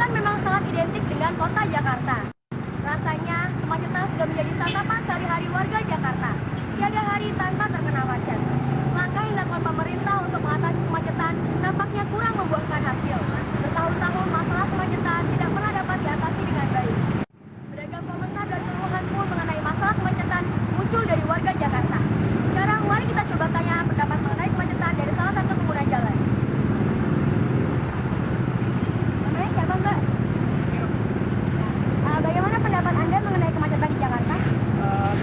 Kemacetan memang sangat identik dengan kota Jakarta. Rasanya, kemacetan sudah menjadi santapan sehari-hari warga Jakarta. Tiada hari tanpa terkena macet. Langkah yang dilakukan pemerintah untuk mengatasi kemacetan nampaknya kurang membuahkan hasil. Bertahun-tahun masalah kemacetan tidak pernah dapat diatasi dengan baik. Beragam komentar dan keluhan pun mengenai masalah kemacetan muncul dari warga Jakarta. Sekarang mari kita coba tanya pendapat mengenai kemacetan dari salah satu pengguna jalan. Namanya siapa, Mbak? Bagaimana pendapat Anda mengenai kemacetan di Jakarta?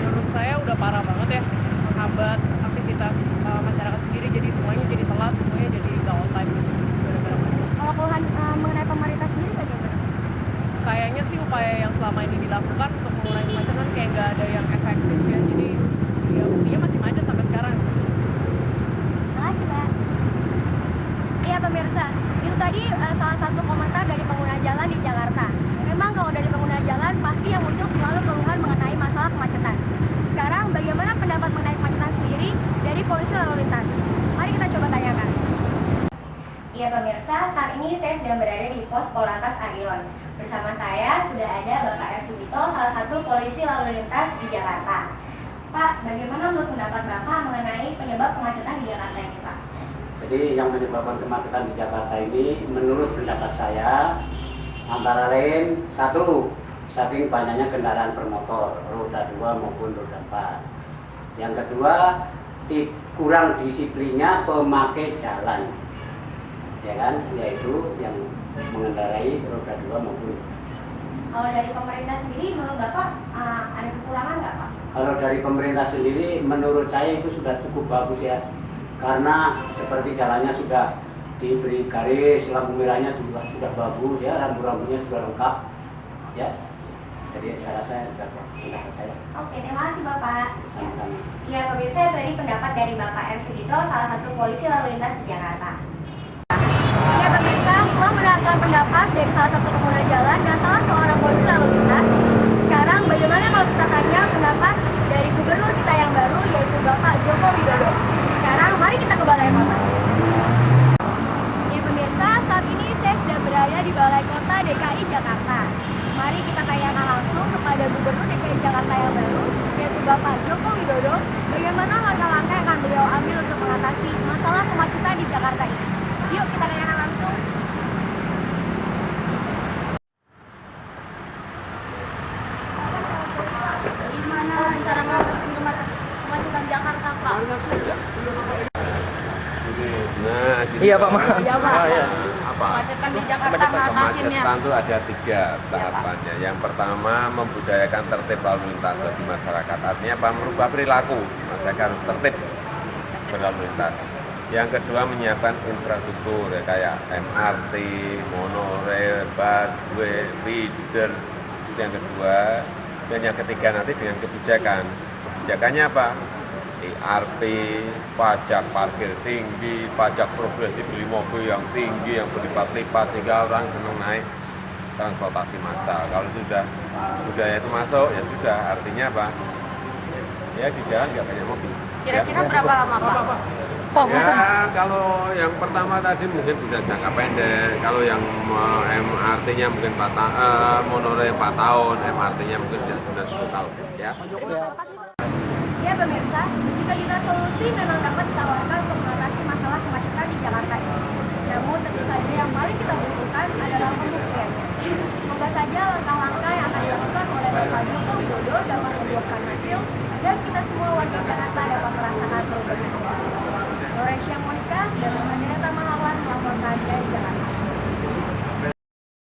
Menurut saya udah parah banget ya, menghambat aktivitas masyarakat sendiri, jadi semuanya jadi telat, semuanya jadi nggak on time gara-gara macet. Kalau keluhan mengenai pemerintah sendiri bagaimana? Kayaknya sih upaya yang selama ini dilakukan untuk mengurangi kemacetan kayak nggak ada yang efektif ya, jadi ya buktinya masih macet sampai sekarang. Makasih, Mbak. Iya, pemirsa, itu tadi salah satu komentar dari pengguna jalan di Jakarta. Memang kalau dari pengguna jalan pasti yang muncul selalu keluhan mengenai masalah kemacetan. Sekarang bagaimana pendapat mengenai kemacetan sendiri dari polisi lalu lintas? Mari kita coba tanyakan. Iya pemirsa, saat ini saya sedang berada di pos Polantas Arion. Bersama saya sudah ada Bapak R. Sugito, salah satu polisi lalu lintas di Jakarta. Pak, bagaimana menurut pendapat Bapak mengenai penyebab kemacetan di Jakarta ini, Pak? Jadi yang menyebabkan kemacetan di Jakarta ini menurut pendapat saya antara lain satu, saking banyaknya kendaraan bermotor roda 2 maupun roda 4. Yang kedua, kurang disiplinnya pemakai jalan, ya kan, yaitu yang mengendarai roda 2 maupun. Kalau dari pemerintah sendiri menurut Bapak ada kekurangan nggak, Pak? Kalau dari pemerintah sendiri menurut saya itu sudah cukup bagus ya, karena seperti jalannya sudah diberi garis, lampu merahnya juga sudah bagus ya, rambu-rambunya sudah lengkap ya. Jadi saya rasa pendapat saya. Oke, terima kasih Bapak. Sama-sama. Ya pemirsa, itu tadi pendapat dari Bapak R. Sugito, salah satu polisi lalu lintas di Jakarta. Ya pemirsa, setelah mendengarkan pendapat dari salah satu pengguna jalan dan salah seorang polisi lalu lintas, sekarang bagaimana kalau kita tanya pendapat dari gubernur kita yang baru, yaitu Bapak Joko Widodo. Sekarang mari kita ke Balai Kota. Ya pemirsa, saat ini saya sedang berada di Balai Kota DKI Jakarta. Mari kita tanyakan langsung kepada Gubernur DKI Jakarta yang baru, yaitu Bapak Joko Widodo, bagaimana langkah-langkah yang akan beliau ambil untuk mengatasi masalah kemacetan di Jakarta ini. Yuk kita tanyakan langsung. Gimana cara mengatasi kemacetan Jakarta, Pak? Nah, gini, iya Pak, maaf. Iya Pak. Kemacetan di Jakarta ngatasinnya. kemacetan itu ada 3 tahapannya. Yang pertama, membudayakan tertib lalu lintas bagi masyarakat. Artinya apa? Merubah perilaku. Masyarakat harus tertib berlalu lintas. Yang kedua, menyiapkan infrastruktur ya, kayak MRT, monorail, busway, feeder. Itu yang kedua. Dan yang ketiga nanti dengan kebijakan. Kebijakannya apa? IRP, pajak parkir tinggi, pajak progresif beli mobil yang tinggi, yang berlipat-lipat sehingga orang senang naik transportasi massal. Kalau sudah budaya itu masuk, ya sudah. Artinya apa? Ya di jalan nggak banyak mobil. Kira-kira berapa lama Pak? Ya kalau yang pertama tadi mungkin bisa jangka pendek. Kalau yang MRT-nya mungkin monorail 4 tahun, MRT-nya mungkin bisa 9-10 tahun. Ya. Ya pemirsa, juta-juta solusi memang dapat ditawarkan untuk mengatasi masalah kemacetan di Jakarta ini. Namun tentu saja yang paling kita butuhkan adalah